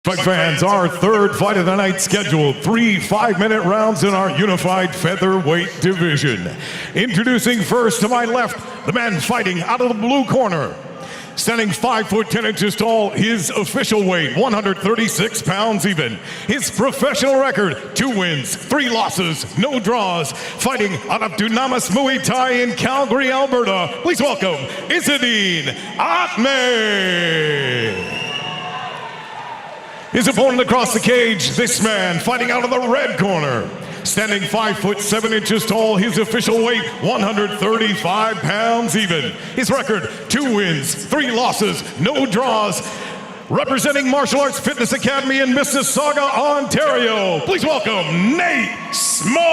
Fight fans, our third fight of the night scheduled 3 5-minute rounds in our unified featherweight division. Introducing first to my left, the man fighting out of the blue corner. Standing 5 foot 10 inches tall, his official weight, 136 pounds even. His professional record, 2 wins, 3 losses, no draws. Fighting out of Dunamis Muay Thai in Calgary, Alberta. Please welcome Izzudeen Atmeh. His opponent across the cage, this man fighting out of the red corner. Standing 5 foot 7 inches tall, his official weight 135 pounds even. His record 2 wins, 3 losses, no draws. Representing Martial Arts Fitness Academy in Mississauga, Ontario. Please welcome Nate Small.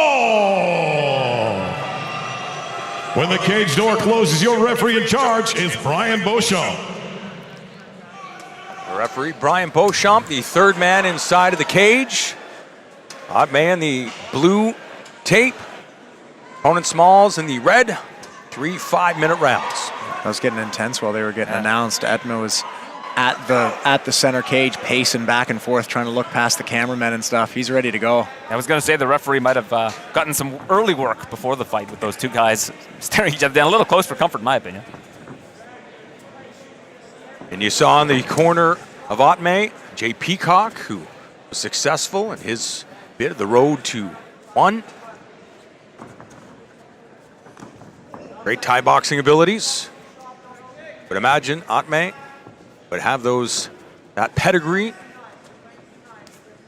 When the cage door closes, your referee in charge is Brian Beauchamp. Referee Brian Beauchamp, the third man inside of the cage. Atmeh in the blue tape. Opponent Smalls in the red. 3 5-minute rounds. That was getting intense while they were getting announced. Atmeh was at the center cage, pacing back and forth, trying to look past the cameramen and stuff. He's ready to go. I was going to say the referee might have gotten some early work before the fight with those two guys staring each other down. A little close for comfort, in my opinion. And you saw in the corner of Atmeh, Jay Peacock, who was successful in his bit of the road to 1. Great Thai boxing abilities. But imagine Atmeh would have that pedigree,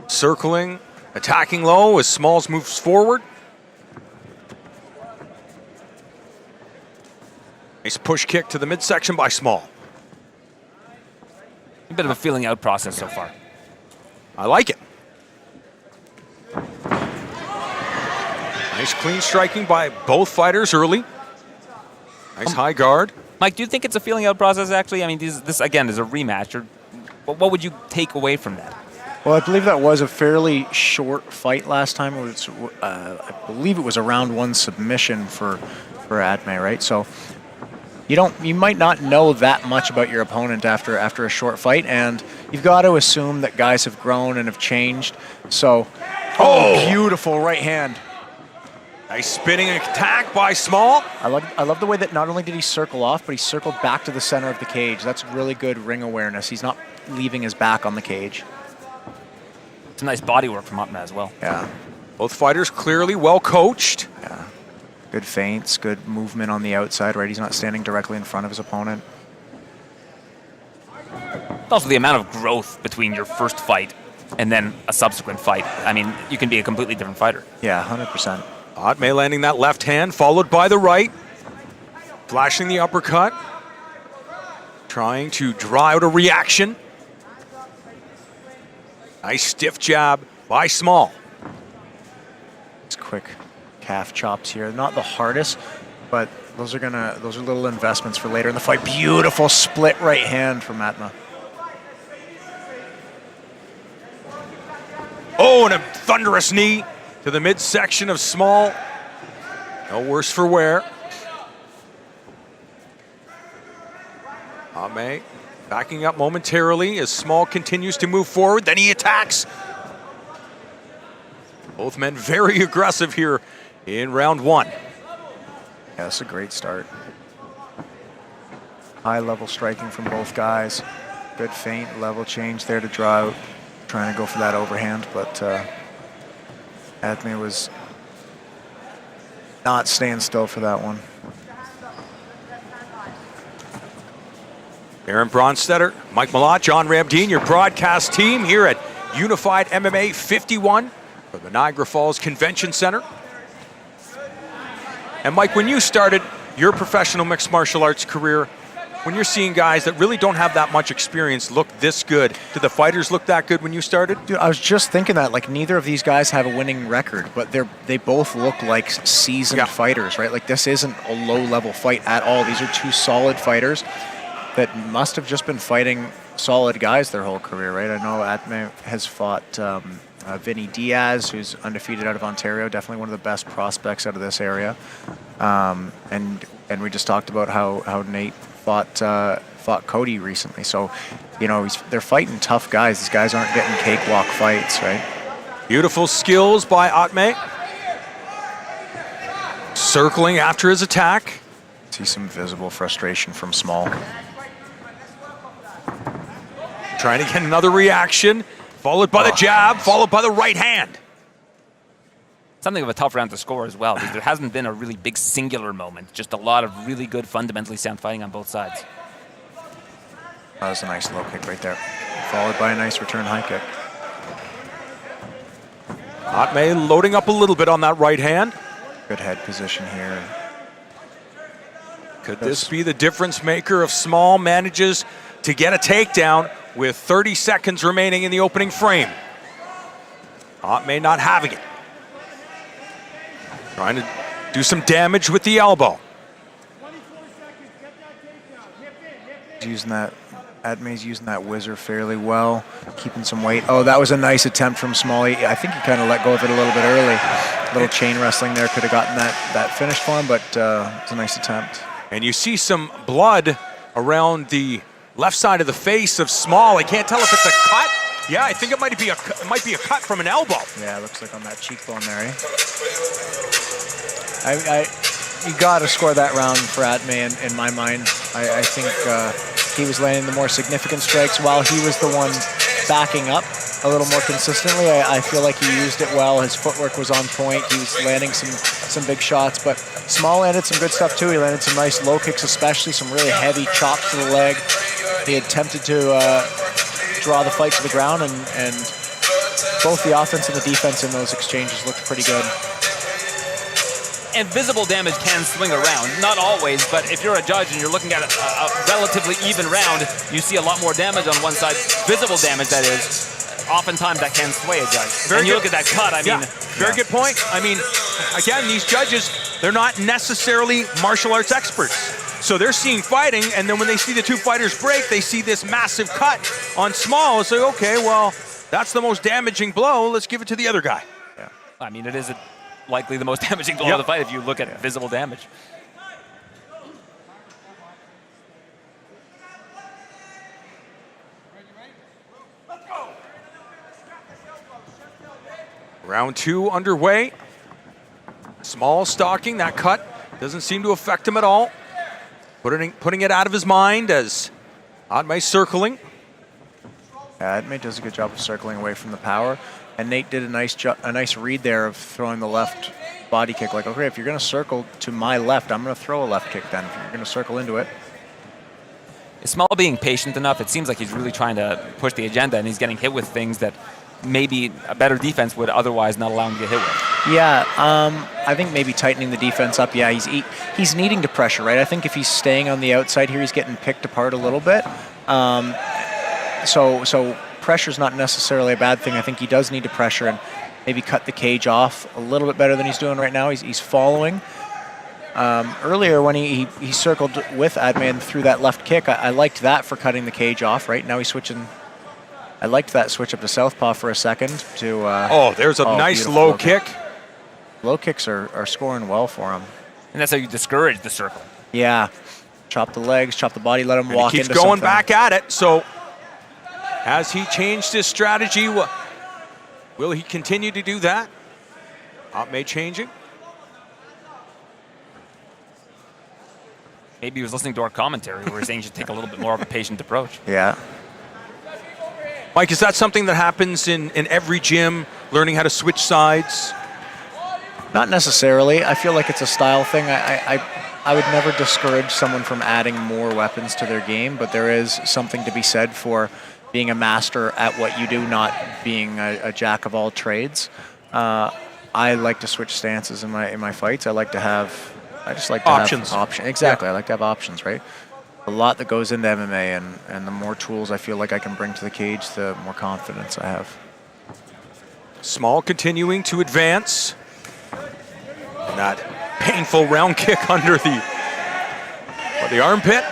circling, attacking low as Smalls moves forward. Nice push kick to the midsection by Small. A bit of a feeling out process so far. I like it. Nice clean striking by both fighters early. Nice high guard. Mike, do you think it's a feeling out process, actually? I mean, this again, is a rematch. Or what would you take away from that? Well, I believe that was a fairly short fight last time. It was, I believe it was a round 1 submission for Atmeh, right? So you might not know that much about your opponent after a short fight, and you've got to assume that guys have grown and have changed. So, beautiful right hand. Nice spinning attack by Small. I love the way that not only did he circle off, but he circled back to the center of the cage. That's really good ring awareness. He's not leaving his back on the cage. It's a nice body work from Atmeh as well. Yeah. Both fighters clearly well coached. Yeah. Good feints, good movement on the outside, right? He's not standing directly in front of his opponent. Also, the amount of growth between your first fight and then a subsequent fight. I mean, you can be a completely different fighter. Yeah, 100%. Atmeh landing that left hand, followed by the right. Flashing the uppercut. Trying to draw out a reaction. Nice stiff jab by Small. It's quick calf chops here. Not the hardest, but those are little investments for later in the fight. Beautiful split right hand from Atmeh. Oh, and a thunderous knee to the midsection of Small. No worse for wear. Atmeh backing up momentarily as Small continues to move forward. Then he attacks. Both men very aggressive here in round 1. Yeah, that's a great start. High level striking from both guys. Good feint, level change there to draw out. Trying to go for that overhand, but Atmeh was not staying still for that one. Aaron Bronstetter, Mike Malott, John Ramdeen, your broadcast team here at Unified MMA 51 from the Niagara Falls Convention Center. And Mike, when you started your professional mixed martial arts career, when you're seeing guys that really don't have that much experience look this good, did the fighters look that good when you started? Dude, I was just thinking that, like, neither of these guys have a winning record, but they both look like seasoned fighters, right? Like, this isn't a low-level fight at all. These are 2 solid fighters that must have just been fighting solid guys their whole career, right? I know Atmeh has fought Vinny Diaz, who's undefeated out of Ontario, definitely one of the best prospects out of this area. And we just talked about how Nate fought Cody recently. So You know, they're fighting tough guys. These guys aren't getting cakewalk fights, right? Beautiful skills by Atmeh. Circling after his attack. See some visible frustration from Small. Trying to get another reaction, followed by the jab, followed by the right hand. Something of a tough round to score as well, because there hasn't been a really big singular moment. Just a lot of really good, fundamentally sound fighting on both sides. That was a nice low kick right there, followed by a nice return high kick. Atmeh loading up a little bit on that right hand. Good head position here. Could this be the difference maker if Small manages to get a takedown with 30 seconds remaining in the opening frame? Atmeh not having it. Trying to do some damage with the elbow. Atmeh's using that whizzer fairly well, keeping some weight. Oh, that was a nice attempt from Smalley. I think he kind of let go of it a little bit early. A little chain wrestling there could have gotten that finish for him, but it was a nice attempt. And you see some blood around the left side of the face of Small. I can't tell if it's a cut. Yeah, I think it might be a cut from an elbow. Yeah, it looks like on that cheekbone there, eh? You got to score that round for Atmeh in my mind. I think he was landing the more significant strikes while he was the one backing up a little more consistently. I feel like he used it well. His footwork was on point. He was landing some big shots, but Small landed some good stuff too. He landed some nice low kicks, especially some really heavy chops to the leg. He attempted to draw the fight to the ground, and both the offense and the defense in those exchanges looked pretty good. And visible damage can swing around. Not always, but if you're a judge and you're looking at a relatively even round, you see a lot more damage on one side. Visible damage, that is. Oftentimes that can sway a judge. And you look at that cut, I mean... Very good point. I mean, again, these judges, they're not necessarily martial arts experts. So they're seeing fighting, and then when they see the two fighters break, they see this massive cut on Small. It's like, okay, well, that's the most damaging blow. Let's give it to the other guy. Yeah. I mean, it is likely the most damaging blow of the fight if you look at visible damage. Round two underway. Small stalking, that cut doesn't seem to affect him at all. Putting it out of his mind as Atmeh circling. Yeah, Atmeh does a good job of circling away from the power. And Nate did a nice read there of throwing the left body kick. Like, okay, if you're going to circle to my left, I'm going to throw a left kick then. If you're going to circle into it. Is Small being patient enough? It seems like he's really trying to push the agenda, and he's getting hit with things that maybe a better defense would otherwise not allow him to get hit with. Yeah, I think maybe tightening the defense up. Yeah, he's needing to pressure, right? I think if he's staying on the outside here, he's getting picked apart a little bit. So pressure's not necessarily a bad thing. I think he does need to pressure and maybe cut the cage off a little bit better than he's doing right now. He's following. Earlier when he circled with Atmeh and threw that left kick, I liked that for cutting the cage off, right? Now he's switching. I liked that switch up to southpaw for a second to... there's a nice low kick. Low kicks are scoring well for him. And that's how you discourage the circle. Yeah. Chop the legs, chop the body, let him walk into something. He keeps going back at it, so has he changed his strategy? Will he continue to do that? Atmeh changing. Maybe he was listening to our commentary where he's saying he should take a little bit more of a patient approach. Yeah. Mike, is that something that happens in every gym, learning how to switch sides? Not necessarily. I feel like it's a style thing. I would never discourage someone from adding more weapons to their game, but there is something to be said for being a master at what you do, not being a jack of all trades. I like to switch stances in my fights. I just like to options. have options. Exactly. Yeah. I like to have options, right? A lot that goes into MMA, and the more tools I feel like I can bring to the cage, the more confidence I have. Small continuing to advance. And that painful round kick under the armpit.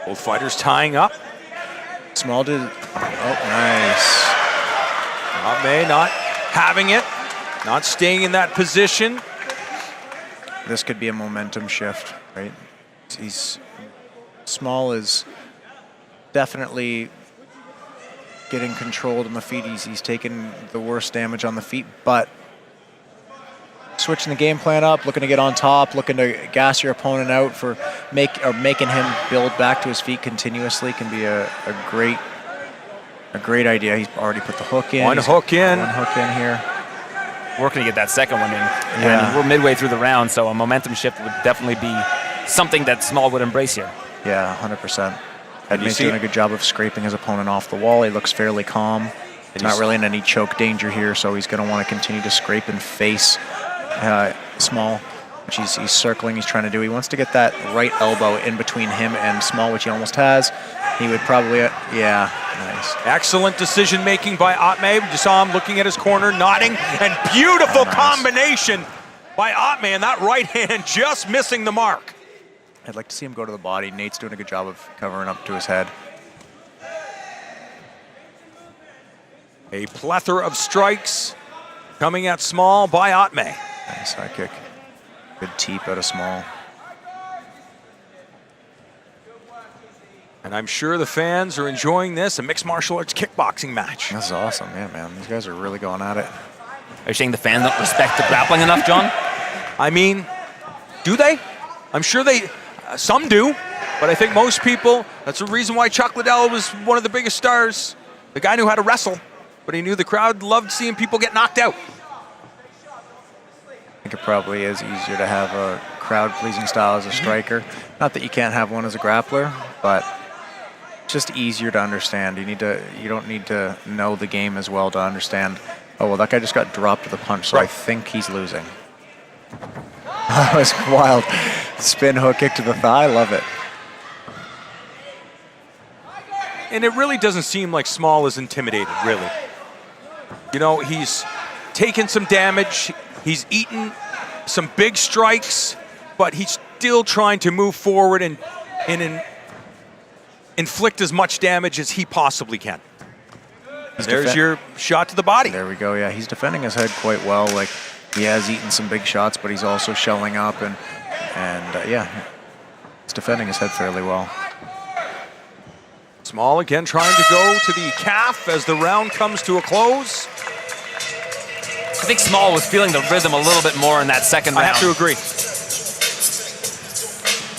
Both fighters tying up. Small did. Oh, nice. Atmeh not having it, not staying in that position. This could be a momentum shift, right? He's Small is definitely getting controlled on the feet. He's taking the worst damage on the feet, but switching the game plan up, looking to get on top, looking to gas your opponent out for making him build back to his feet continuously can be a great idea. He's already put the hook in. One hook in here. Working to get that second one in. Yeah. And we're midway through the round, so a momentum shift would definitely be something that Small would embrace here. Yeah, 100%. Edmey's doing a good job of scraping his opponent off the wall. He looks fairly calm. He's not really in any choke danger here, so he's going to want to continue to scrape and face Small, which he's circling. He's trying to do. He wants to get that right elbow in between him and Small, which he almost has. He would probably, yeah, nice. Excellent decision making by Atmeh. You saw him looking at his corner, nodding, and beautiful combination by Atmeh, and that right hand just missing the mark. I'd like to see him go to the body. Nate's doing a good job of covering up to his head. A plethora of strikes coming at Small by Atmeh. Nice high kick. Good teep out of Small. And I'm sure the fans are enjoying this, a mixed martial arts kickboxing match. This is awesome. Yeah, man. These guys are really going at it. Are you saying the fans don't respect the grappling enough, John? I mean, do they? I'm sure some do, but I think most people, that's the reason why Chuck Liddell was one of the biggest stars. The guy knew how to wrestle, but he knew the crowd loved seeing people get knocked out. I think it probably is easier to have a crowd-pleasing style as a striker. Not that you can't have one as a grappler, but just easier to understand. You don't need to know the game as well to understand. Oh well, that guy just got dropped with a punch, so I think he's losing. That was wild. Spin hook kick to the thigh. Love it. And it really doesn't seem like Small is intimidated, really. You know, he's taken some damage. He's eaten some big strikes, but he's still trying to move forward and inflict as much damage as he possibly can. There's your shot to the body. There we go. Yeah, he's defending his head quite well. Like, he has eaten some big shots, but he's also shelling up, and yeah, he's defending his head fairly well. Small again trying to go to the calf as the round comes to a close. I think Small was feeling the rhythm a little bit more in that second round. I have to agree.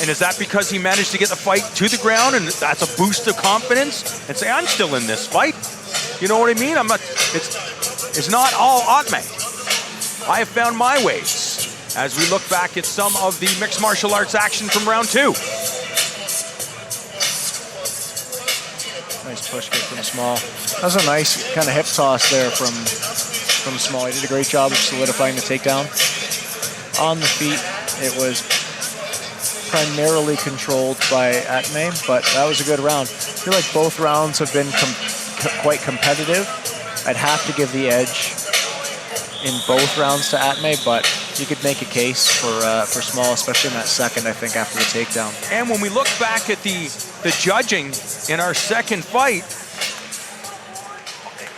And is that because he managed to get the fight to the ground and that's a boost of confidence and say, I'm still in this fight? You know what I mean? It's not all Atmeh. I have found my ways as we look back at some of the mixed martial arts action from round 2. Nice push kick from Small. That was a nice kind of hip toss there from Small. He did a great job of solidifying the takedown. On the feet, it was primarily controlled by Atmeh, but that was a good round. I feel like both rounds have been quite competitive. I'd have to give the edge in both rounds to Atmeh, but you could make a case for Small, especially in that second, I think, after the takedown. And when we look back at the judging in our second fight,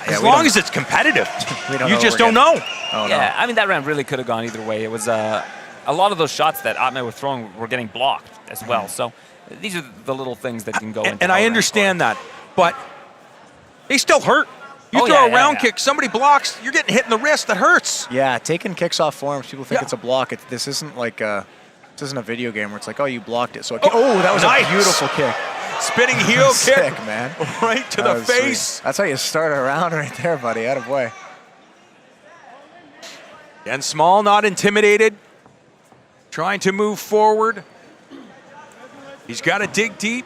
as long as it's competitive, you just don't know. Oh, yeah, no. I mean, that round really could have gone either way. It was a lot of those shots that Atmeh was throwing were getting blocked as well. So these are the little things that can go into. And I understand that, but they still hurt. You throw a round kick, somebody blocks, you're getting hit in the wrist, that hurts. Yeah, taking kicks off forearms, people think it's a block. This isn't like this isn't a video game where it's like, oh, you blocked it. So that was a beautiful kick. Spinning heel kick, sick, man. Right to the face. Sweet. That's how you start a round right there, buddy. Attaboy. And Small not intimidated, trying to move forward. He's got to dig deep.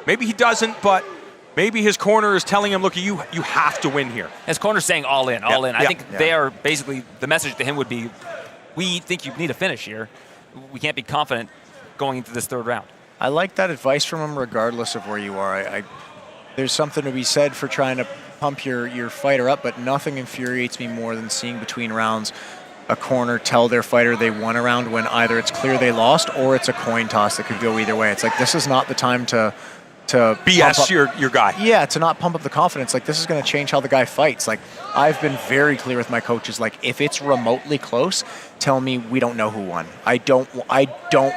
Maybe he doesn't, but maybe his corner is telling him, look, you have to win here. His corner's saying all in, all in. I think Yeah. they are basically, the message to him would be, we think you need a finish here. We can't be confident going into this third round. I like that advice from him regardless of where you are. There's something to be said for trying to pump your fighter up, but nothing infuriates me more than seeing between rounds a corner tell their fighter they won a round when either it's clear they lost or it's a coin toss that could go either way. It's like, this is not the time to BS your guy. Yeah, to not pump up the confidence. Like, this is going to change how the guy fights. Like, I've been very clear with my coaches. Like, if it's remotely close, tell me we don't know who won. I don't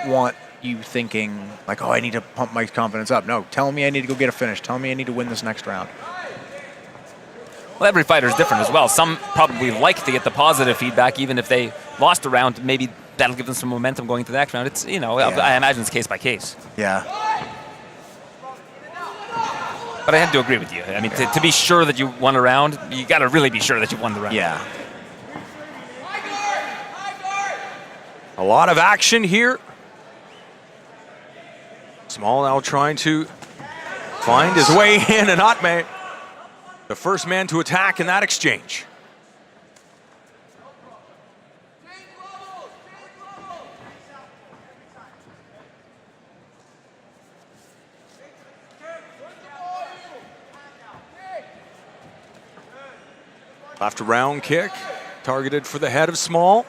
want you thinking like, oh, I need to pump my confidence up. No, tell me I need to go get a finish. Tell me I need to win this next round. Well, every fighter is different as well. Some probably like to get the positive feedback, even if they lost a round. Maybe that'll give them some momentum going to the next round. It's, you know, I imagine it's case by case. Yeah. But I have to agree with you. I mean, to be sure that you won a round, you got to really be sure that you won the round. Yeah. A lot of action here. Small now trying to find his way in, and Atmeh, the first man to attack in that exchange. Left round kick, targeted for the head of Small.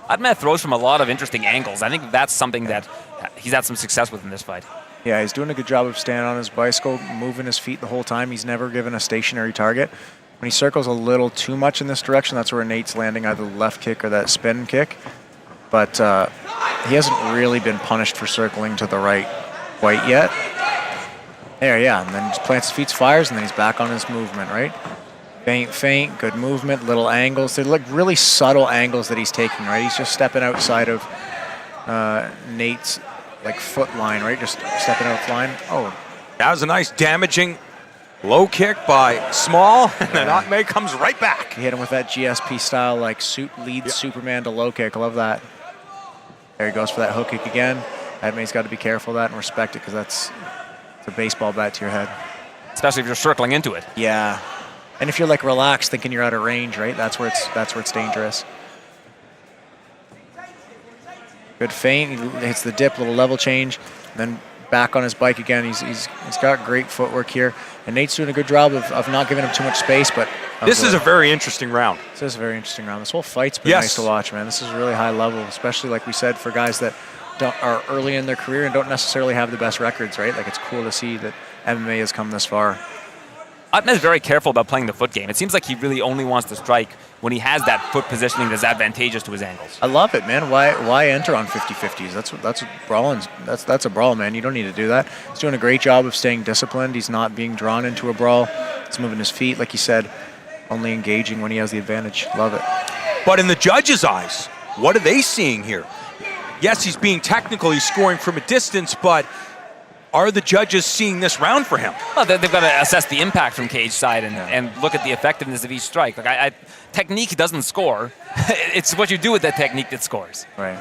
Atmeh throws from a lot of interesting angles. I think that's something that he's had some success with in this fight. Yeah, he's doing a good job of standing on his bicycle, moving his feet the whole time. He's never given a stationary target. When he circles a little too much in this direction, that's where Nate's landing either the left kick or that spin kick. But he hasn't really been punished for circling to the right quite yet. There, yeah, and then just plants his feet, fires, and then he's back on his movement, right? Feint, good movement, little angles. They're like really subtle angles that he's taking, right? He's just stepping outside of Nate's like foot line, right? Just stepping out of line. Oh, that was a nice damaging low kick by Small, and then Atmeh comes right back. He hit him with that GSP style, like lead Superman to low kick. I love that. There he goes for that hook kick again. Atmeh's got to be careful of that and respect it, because it's a baseball bat to your head. Especially if you're circling into it. Yeah. And if you're like relaxed, thinking you're out of range, right? That's where it's dangerous. Good feint. He hits the dip, little level change, then back on his bike again. He's got great footwork here, and Nate's doing a good job of not giving him too much space. But this is a very interesting round. This is a very interesting round. This whole fight's been nice to watch, man. This is really high level, especially like we said, for guys that are early in their career and don't necessarily have the best records, right? Like, it's cool to see that MMA has come this far. Atmeh is very careful about playing the foot game. It seems like he really only wants to strike when he has that foot positioning that's advantageous to his angles. I love it, man. Why enter on 50-50s? That's what brawling. That's a brawl, man. You don't need to do that. He's doing a great job of staying disciplined. He's not being drawn into a brawl. He's moving his feet, like you said, only engaging when he has the advantage. Love it. But in the judges' eyes, what are they seeing here? Yes, he's being technical. He's scoring from a distance, but are the judges seeing this round for him? Well, they've got to assess the impact from cage side and look at the effectiveness of each strike. Like, technique doesn't score. It's what you do with that technique that scores. Right.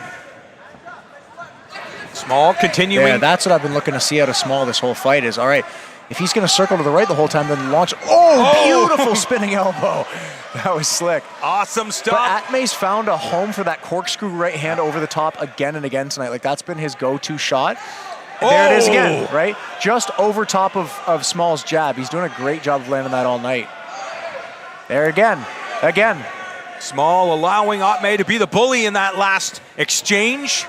Small continuing. Yeah, that's what I've been looking to see out of Small this whole fight is, all right, if he's going to circle to the right the whole time, then launch. Oh, beautiful spinning elbow. That was slick. Awesome stuff. But Atmeh's found a home for that corkscrew right hand over the top again and again tonight. Like, that's been his go-to shot. There it is again, right? Just over top of Small's jab. He's doing a great job of landing that all night. There again. Small allowing Atmeh to be the bully in that last exchange.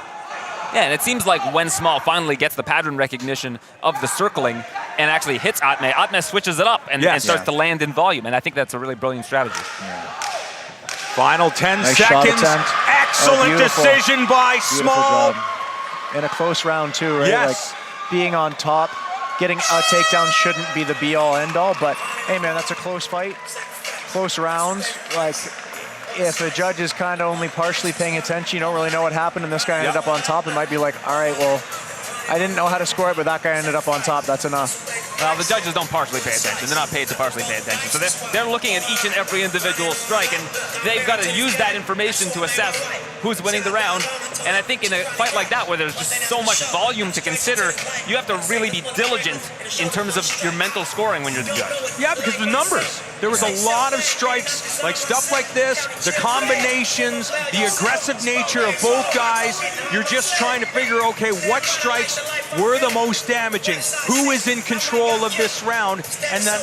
Yeah, and it seems like when Small finally gets the pattern recognition of the circling and actually hits Atmeh switches it up and starts to land in volume. And I think that's a really brilliant strategy. Yeah. Final 10 nice seconds. Excellent decision by Small. Job. In a close round too, right? Yes. Like, being on top, getting a takedown shouldn't be the be-all, end-all, but hey, man, that's a close fight, close rounds. Like, if a judge is kind of only partially paying attention, you don't really know what happened, and this guy ended up on top, it might be like, all right, well, I didn't know how to score it, but that guy ended up on top. That's enough. Well, the judges don't partially pay attention. They're not paid to partially pay attention. So they're looking at each and every individual strike, and they've got to use that information to assess who's winning the round. And I think in a fight like that, where there's just so much volume to consider, you have to really be diligent in terms of your mental scoring when you're the judge. Yeah, because the numbers. There was a lot of strikes, like stuff like this, the combinations, the aggressive nature of both guys. You're just trying to figure, okay, what strikes were the most damaging? Who is in control of this round? And then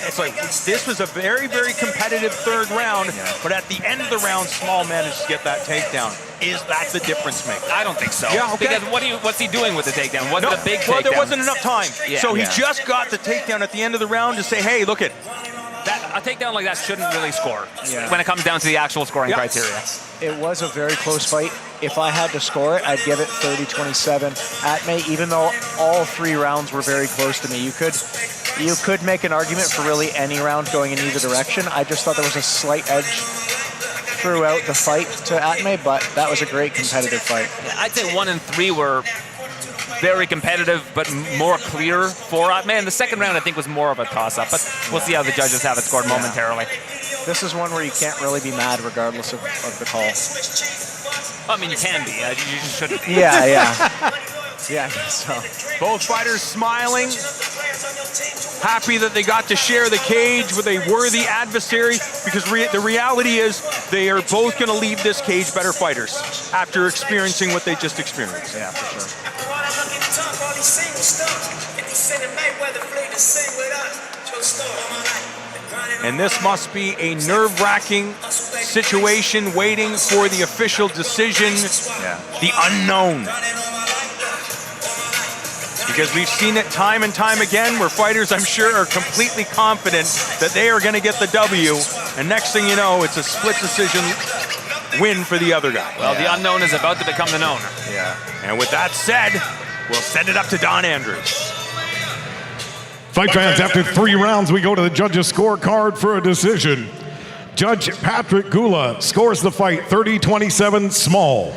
it's like, this was a very, very competitive third round, but at the end of the round, Small managed to get that takedown. Is that the difference maker? I don't think so. Yeah, okay. Because what's he doing with the takedown? What's the big takedown? Well, there wasn't enough time. Yeah. So he just got the takedown at the end of the round to say, hey, look at a takedown like that shouldn't really score when it comes down to the actual scoring criteria. It was a very close fight. if I had to score it, I'd give it 30-27 Atmeh, even though all 3 rounds were very close to me. You could make an argument for really any round going in either direction. I just thought there was a slight edge throughout the fight to Atmeh, but that was a great competitive fight. Yeah, I'd say 1 and 3 were very competitive, but more clear for Atmeh. And the second round, I think, was more of a toss-up. But we'll see how the judges have it scored momentarily. This is one where you can't really be mad regardless of the call. I mean, you can be. You just shouldn't. Yeah. Yeah, I guess so. Both fighters smiling, happy that they got to share the cage with a worthy adversary, because the reality is they are both going to leave this cage better fighters after experiencing what they just experienced. Yeah, for sure. And this must be a nerve-wracking situation waiting for the official decision, the unknown. Because we've seen it time and time again where fighters, I'm sure, are completely confident that they are going to get the W, and next thing you know, it's a split decision win for the other guy. Well, the unknown is about to become the known. Yeah. And with that said, we'll send it up to Don Andrews. Fight fans, after 3 rounds, we go to the judges' scorecard for a decision. Judge Patrick Gula scores the fight 30-27 small.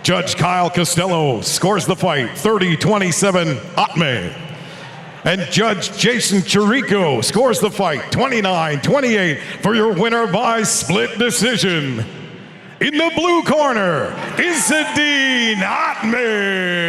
Judge Kyle Costello scores the fight 30-27 Atmeh. And Judge Jason Chirico scores the fight 29-28 for your winner by split decision. In the blue corner, Izzudeen Atmeh.